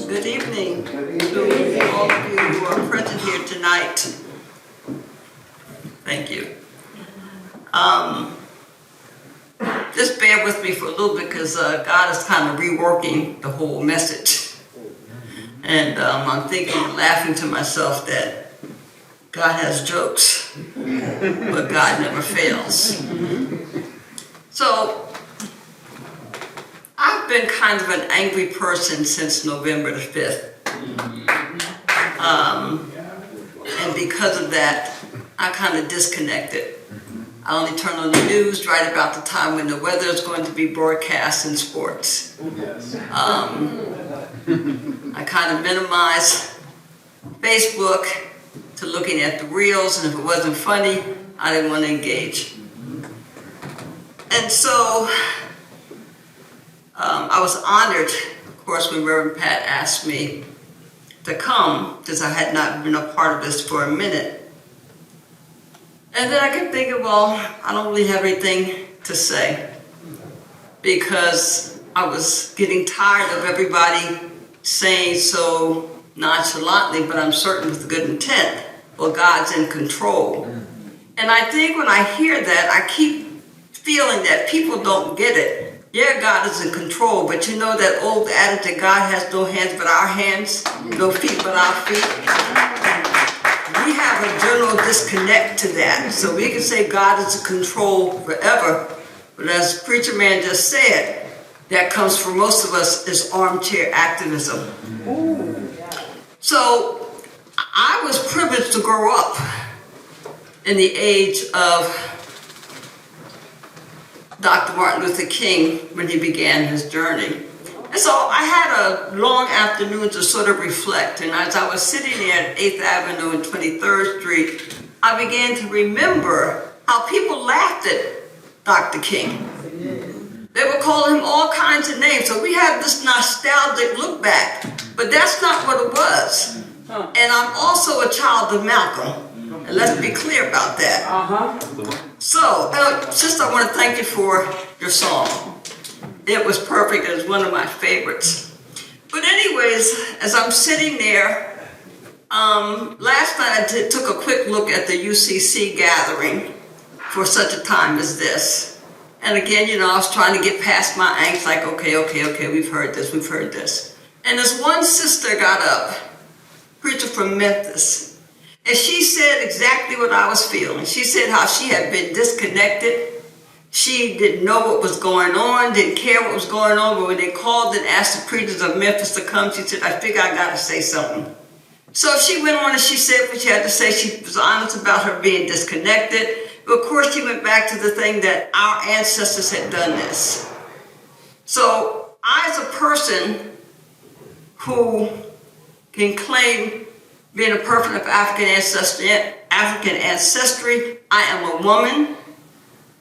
Good evening to all of you who are present here tonight. Thank you. Just bear with me for a little bit because God is kind of reworking the whole message. And I'm thinking and laughing to myself that God has jokes, but God never fails. So, I've been kind of an angry person since November the 5th. And because of that, I kind of disconnected. I only turn on the news right about the time when the weather is going to be broadcast in sports. I kind of minimize Facebook to looking at the reels, and if it wasn't funny, I didn't want to engage. And so, I was honored, of course, when Reverend Pat asked me to come, because I had not been a part of this for a minute. And then I kept thinking, well, I don't really have anything to say, because I was getting tired of everybody saying so nonchalantly, but I'm certain with good intent, well, God's in control. And I think when I hear that, I keep feeling that people don't get it. Yeah, God is in control, but you know that old adage that God has no hands but our hands, no feet but our feet? We have a general disconnect to that. So we can say God is in control forever, but as Preacher Man just said, that comes for most of us is armchair activism. So I was privileged to grow up in the age of Dr. Martin Luther King when he began his journey. And so I had a long afternoon to sort of reflect. And as I was sitting there at 8th Avenue and 23rd Street, I began to remember how people laughed at Dr. King. They would call him all kinds of names. So we have this nostalgic look back, but that's not what it was. And I'm also a child of Malcolm. And let's be clear about that. So, sister, I want to thank you for your song. It was perfect. It was one of my favorites. But anyways, as I'm sitting there, last night I took a quick look at the UCC gathering for such a time as this. And again, you know, I was trying to get past my angst, like, okay, we've heard this. And this one sister got up, preacher from Memphis, and she said exactly what I was feeling. She said how she had been disconnected. She didn't know what was going on, didn't care what was going on, but when they called and asked the preachers of Memphis to come, she said, I figure I got to say something. So she went on and she said what she had to say. She was honest about her being disconnected. But of course, she went back to the thing that our ancestors had done this. So I, as a person who can claim being a person of African ancestry, I am a woman,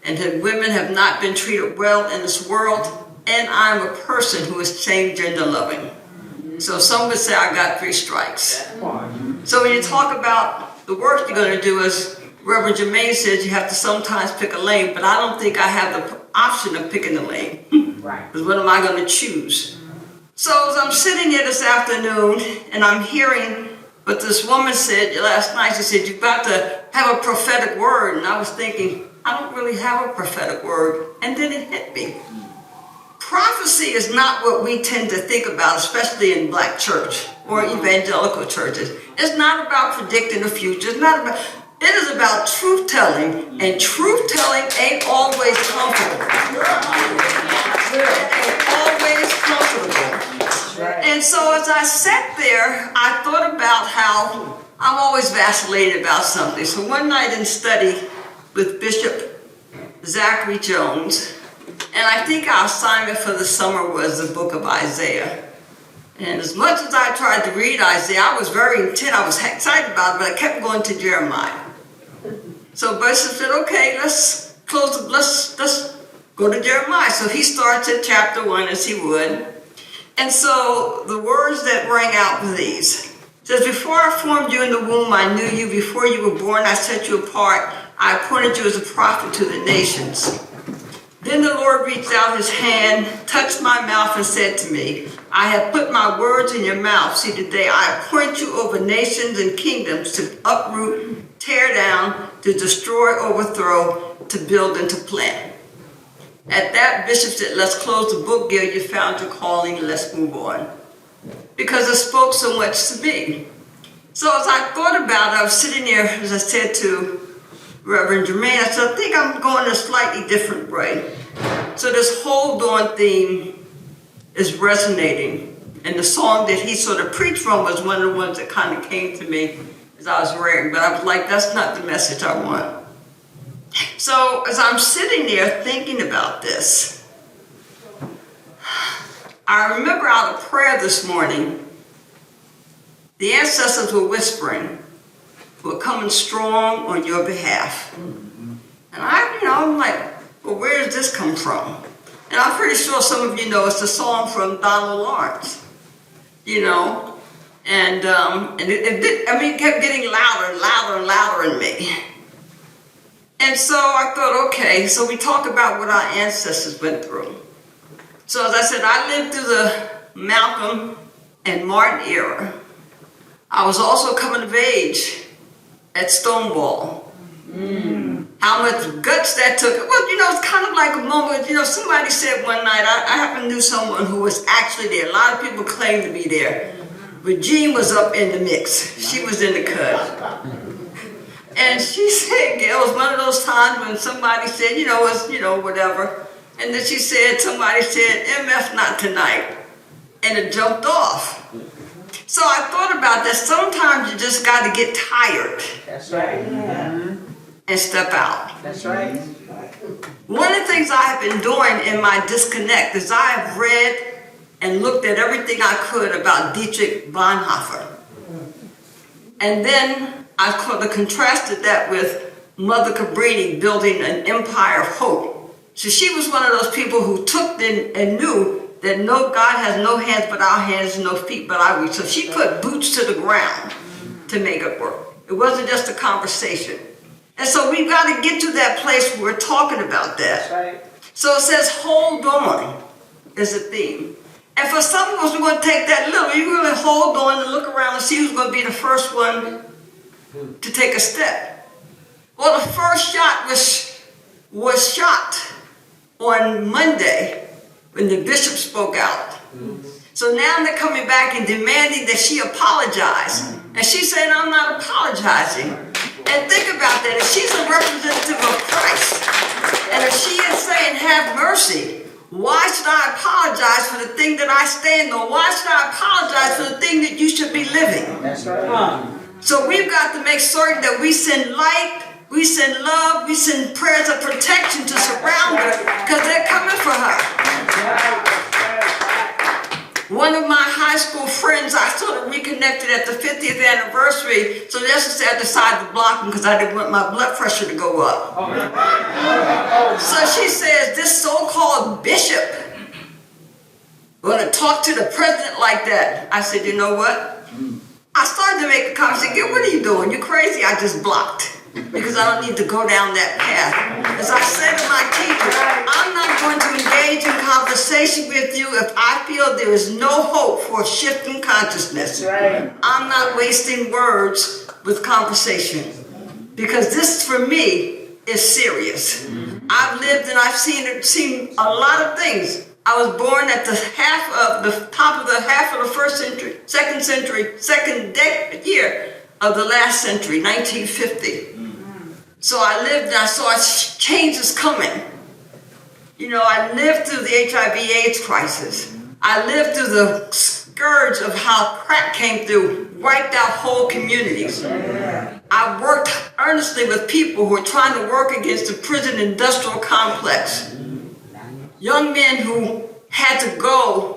and that women have not been treated well in this world, and I'm a person who is same gender loving. So some would say I got 3 strikes. So when you talk about the work you're going to do, as Reverend Jermaine says, you have to sometimes pick a lane, but I don't think I have the option of picking a lane. Because what am I going to choose? So as I'm sitting here this afternoon, and I'm hearing what this woman said last night, she said, you've got to have a prophetic word. And I was thinking, I don't really have a prophetic word. And then it hit me. Prophecy is not what we tend to think about, especially in black church or evangelical churches. It's not about predicting the future. It is about truth-telling, and truth-telling ain't always comfortable. It ain't always comfortable. And so as I sat there, I thought about how I'm always vacillating about something. So one night in study with Bishop Zachary Jones, and I think our assignment for the summer was the book of Isaiah. And as much as I tried to read Isaiah, I was very intent. I was excited about it, but I kept going to Jeremiah. So Bishop said, okay, let's go to Jeremiah. So he starts at chapter 1 as he would. And so the words that rang out were these. It says, before I formed you in the womb, I knew you. Before you were born, I set you apart. I appointed you as a prophet to the nations. Then the Lord reached out his hand, touched my mouth, and said to me, I have put my words in your mouth. See, today I appoint you over nations and kingdoms to uproot, tear down, to destroy, overthrow, to build, and to plant. At that, Bishop said, let's close the book, Gil. You found your calling, let's move on. Because it spoke so much to me. So as I thought about it, I was sitting there, as I said to Reverend Jermaine, I said, I think I'm going a slightly different way. So this hold on theme is resonating. And the song that he sort of preached from was one of the ones that kind of came to me as I was reading. But I was like, that's not the message I want. So as I'm sitting there thinking about this, I remember out of prayer this morning, the ancestors were whispering, we're coming strong on your behalf. And I'm like, well, where does this come from? And I'm pretty sure some of you know it's a song from Donald Lawrence, and it kept getting louder and louder and louder in me. And so I thought, okay, so we talk about what our ancestors went through. So as I said, I lived through the Malcolm and Martin era. I was also coming of age at Stonewall. How much guts that took. Well, it's kind of like a moment, somebody said one night, I happened to know someone who was actually there. A lot of people claim to be there. But Jean was up in the mix. She was in the cut. And she said, it was one of those times when somebody said, whatever. And then somebody said, MF not tonight. And it jumped off. So I thought about that. Sometimes you just got to get tired. That's right. And step out. That's right. One of the things I have been doing in my disconnect is I have read and looked at everything I could about Dietrich Bonhoeffer. And then I could have contrasted that with Mother Cabrini building an empire of hope. So she was one of those people who took and knew that no, God has no hands but our hands, no feet but our feet. So she put boots to the ground to make it work. It wasn't just a conversation. And so we've got to get to that place where we're talking about that. That's right. So it says, hold on is a theme. And for some of us, we're going to take that literally. You're going to hold on and look around and see who's going to be the first one to take a step. Well, the first shot was shot on Monday when the bishop spoke out. So now they're coming back and demanding that she apologize. And she's saying, I'm not apologizing. And think about that. If she's a representative of Christ, and if she is saying, have mercy, why should I apologize for the thing that I stand on? Why should I apologize for the thing that you should be living? That's right. So we've got to make certain that we send light, we send love, we send prayers of protection to surround her, because they're coming for her. One of my high school friends, I sort of reconnected at the 50th anniversary, so yesterday I decided to block him because I didn't want my blood pressure to go up. So she says, this so-called bishop going to talk to the president like that. I said, you know what? I started to make a comment. I said, what are you doing? You're crazy. I just blocked because I don't need to go down that path. As I said to my teacher, I'm not going to engage in conversation with you if I feel there is no hope for a shift in consciousness. Right. I'm not wasting words with conversation because this, for me, is serious. I've lived and I've seen a lot of things. I was born at the top of the first century, second year of the last century, 1950. So I lived and I saw changes coming. I lived through the HIV/AIDS crisis. I lived through the scourge of how crack came through, wiped out whole communities. I worked earnestly with people who were trying to work against the prison industrial complex. Young men who had to go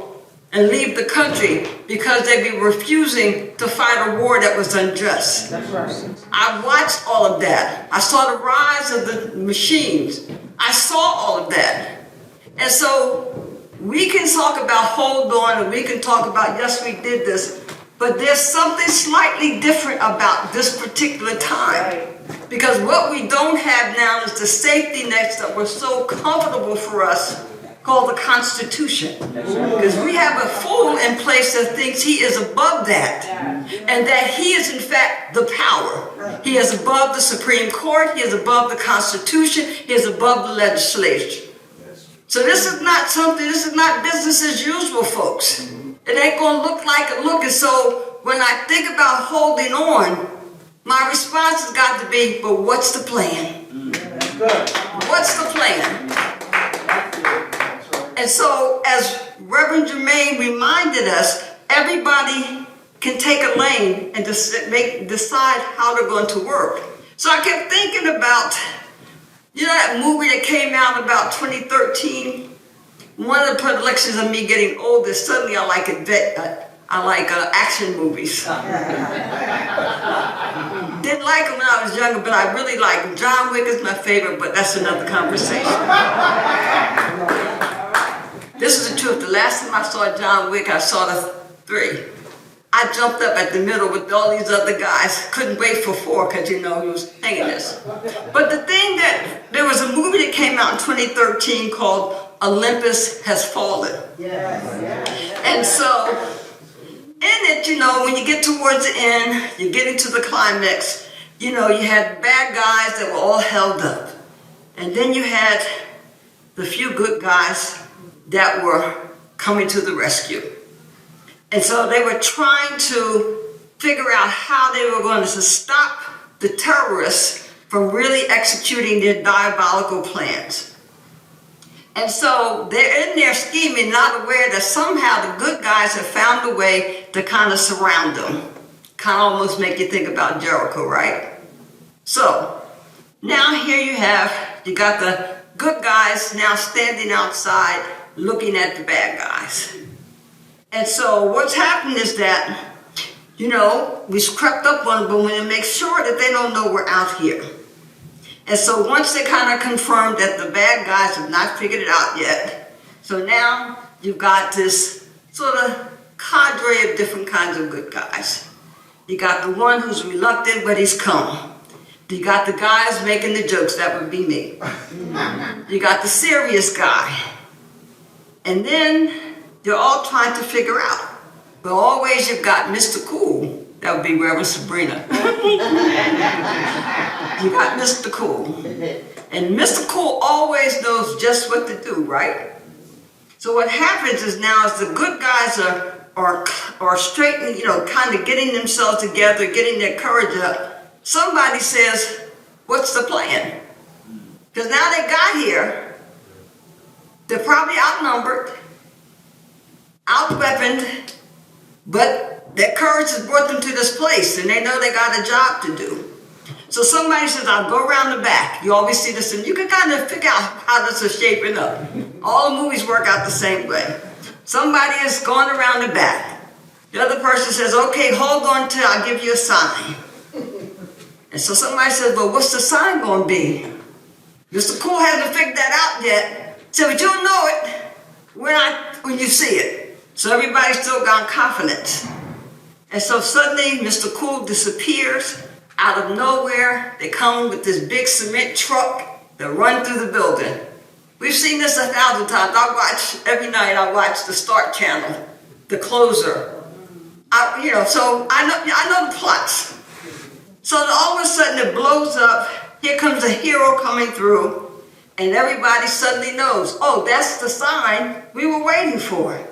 and leave the country because they'd be refusing to fight a war that was unjust. That's right. I watched all of that. I saw the rise of the machines. I saw all of that. And so we can talk about hold on and we can talk about, yes, we did this, but there's something slightly different about this particular time. Because what we don't have now is the safety nets that were so comfortable for us, called the Constitution. Because we have a fool in place that thinks he is above that, and that he is in fact the power. He is above the Supreme Court, he is above the Constitution, he is above the legislature. So this is not business as usual, folks. It ain't gonna look like it look. And so when I think about holding on, my response has got to be, but what's the plan? What's the plan? And so, as Reverend Jermaine reminded us, everybody can take a lane and decide how they're going to work. So I kept thinking about, you know, that movie that came out about 2013? One of the predilections of me getting older, suddenly I like action movies. Didn't like them when I was younger, but I really like them. John Wick is my favorite, but that's another conversation. This is the truth. The last time I saw John Wick, I saw the 3. I jumped up at the middle with all these other guys. Couldn't wait for 4 because, you know, he was hanging this. But the thing there was a movie that came out in 2013 called Olympus Has Fallen. And so, in it, you know, when you get towards the end, you're getting to the climax, you know, you had bad guys that were all held up. And then you had the few good guys that were coming to the rescue. And so they were trying to figure out how they were going to stop the terrorists from really executing their diabolical plans. And so they're in there scheming, not aware that somehow the good guys have found a way to kind of surround them. Kind of almost make you think about Jericho, right? So now here you got the good guys now standing outside looking at the bad guys. And so what's happened is that, you know, we've crept up on them and make sure that they don't know we're out here. And so once they kind of confirmed that the bad guys have not figured it out yet, so now you've got this sort of cadre of different kinds of good guys. You got the one who's reluctant, but he's come. You got the guys making the jokes, that would be me. You got the serious guy. And then you're all trying to figure out. But always you've got Mr. Cool. That would be Reverend Sabrina. You got Mr. Cool. And Mr. Cool always knows just what to do, right? So what happens is now as the good guys are straightening, you know, kind of getting themselves together, getting their courage up, somebody says, what's the plan? Because now they got here, they're probably outnumbered, outweaponed, but their courage has brought them to this place and they know they got a job to do. So somebody says, I'll go around the back. You always see this, and you can kind of figure out how this is shaping up. All the movies work out the same way. Somebody is going around the back. The other person says, okay, hold on till I give you a sign. And so somebody says, well, what's the sign going to be? Mr. Cool hasn't figured that out yet. So, but you'll know it when you see it. So everybody's still got confidence. And so suddenly Mr. Cool disappears out of nowhere. They come with this big cement truck that run through the building. We've seen this 1,000 times. Every night I watch the Start channel, the closer. So I know the plots. So all of a sudden it blows up. Here comes a hero coming through, and everybody suddenly knows, oh, that's the sign we were waiting for.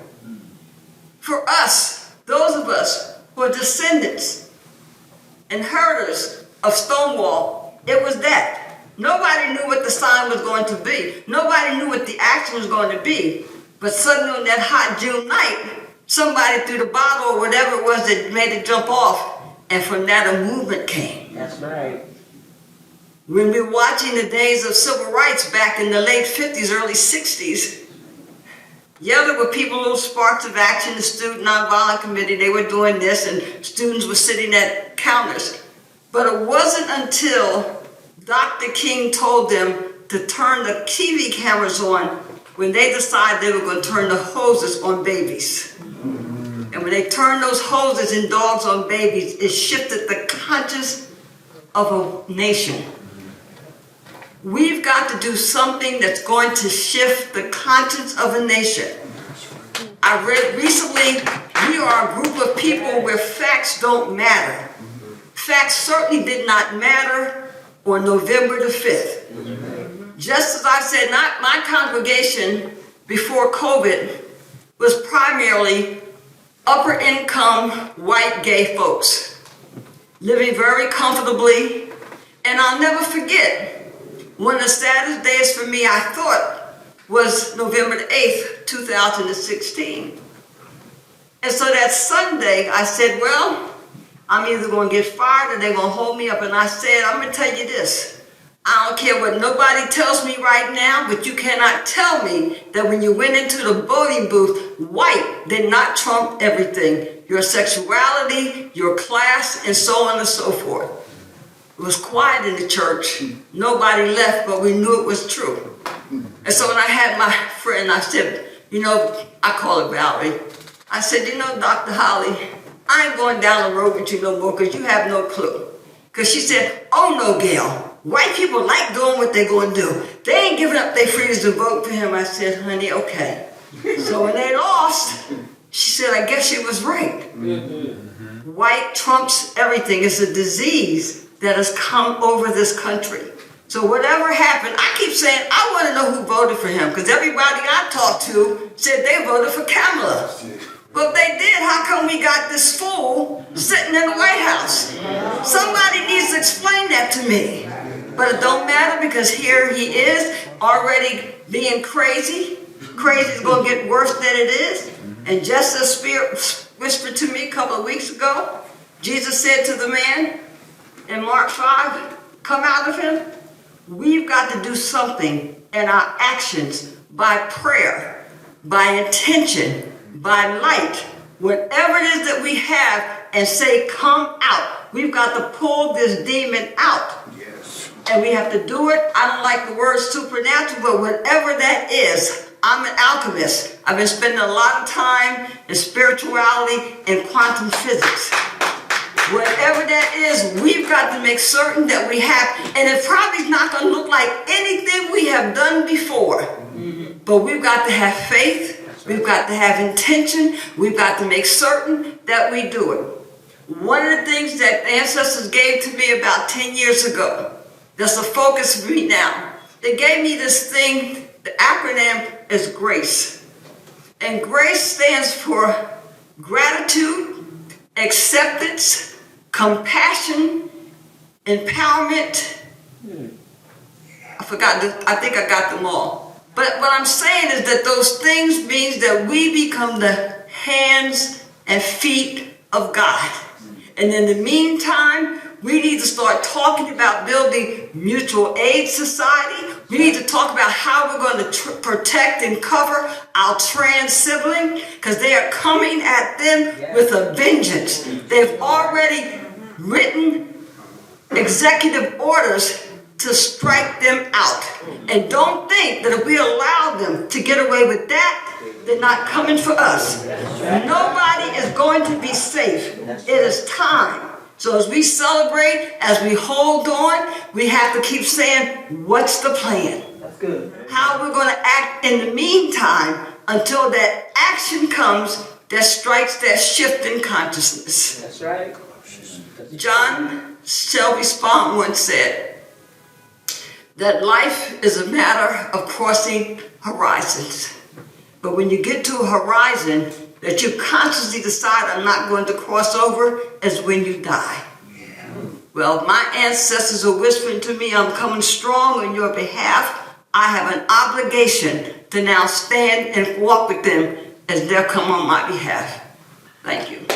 For us, those of us who are descendants and herders of Stonewall, it was that. Nobody knew what the sign was going to be. Nobody knew what the action was going to be. But suddenly on that hot June night, somebody threw the bottle or whatever it was that made it jump off. And from that, a movement came. That's right. When we were watching the days of civil rights back in the late 50s, early 60s, yeah, there were people, little sparks of action, the Student Nonviolent Committee, they were doing this, and students were sitting at counters. But it wasn't until Dr. King told them to turn the TV cameras on when they decided they were going to turn the hoses on babies. And when they turned those hoses and dogs on babies, it shifted the conscious of a nation. We've got to do something that's going to shift the conscience of a nation. I read recently, we are a group of people where facts don't matter. Facts certainly did not matter on November the 5th. Just as I said, not my congregation before COVID was primarily upper income white gay folks living very comfortably. And I'll never forget, one of the saddest days for me, I thought, was November the 8th, 2016. And so that Sunday, I said, well, I'm either going to get fired or they're going to hold me up. And I said, I'm going to tell you this. I don't care what nobody tells me right now, but you cannot tell me that when you went into the voting booth, white did not trump everything. Your sexuality, your class, and so on and so forth. It was quiet in the church. Nobody left, but we knew it was true. And so when I had my friend, I said, I call her Valerie. I said, Dr. Holly, I ain't going down the road with you no more because you have no clue. Because she said, oh no, Gail. White people like doing what they're going to do. They ain't giving up their freedom to vote for him. I said, honey, okay. So when they lost, she said, I guess she was right. White trumps everything. It's a disease that has come over this country. So whatever happened, I keep saying, I want to know who voted for him, because everybody I talked to said they voted for Kamala. But if they did, how come we got this fool sitting in the White House? Somebody needs to explain that to me. But it don't matter, because here he is already being crazy. Crazy is going to get worse than it is. And just as Spirit whispered to me a couple of weeks ago, Jesus said to the man in Mark 5, come out of him. We've got to do something in our actions by prayer, by intention, by light, whatever it is that we have, and say, come out. We've got to pull this demon out. Yes. And we have to do it. I don't like the word supernatural, but whatever that is, I'm an alchemist. I've been spending a lot of time in spirituality and quantum physics. Whatever that is, we've got to make certain that we have, and it probably is not going to look like anything we have done before. But we've got to have faith. We've got to have intention. We've got to make certain that we do it. One of the things that ancestors gave to me about 10 years ago, that's the focus for me now. They gave me this thing, the acronym is GRACE. And GRACE stands for gratitude, acceptance, compassion, empowerment. I think I got them all. But what I'm saying is that those things means that we become the hands and feet of God. And in the meantime, we need to start talking about building mutual aid society. We need to talk about how we're going to protect and cover our trans sibling, because they are coming at them with a vengeance. They've already written executive orders to strike them out. And don't think that if we allow them to get away with that, they're not coming for us. Nobody is going to be safe. It is time. So as we celebrate, as we hold on, we have to keep saying, what's the plan? That's good. How we're going to act in the meantime until that action comes that strikes that shift in consciousness. That's right. John Shelby Spahn once said that life is a matter of crossing horizons. But when you get to a horizon that you consciously decide I'm not going to cross over, is when you die. Well, my ancestors are whispering to me, I'm coming strong on your behalf. I have an obligation to now stand and walk with them as they'll come on my behalf. Thank you.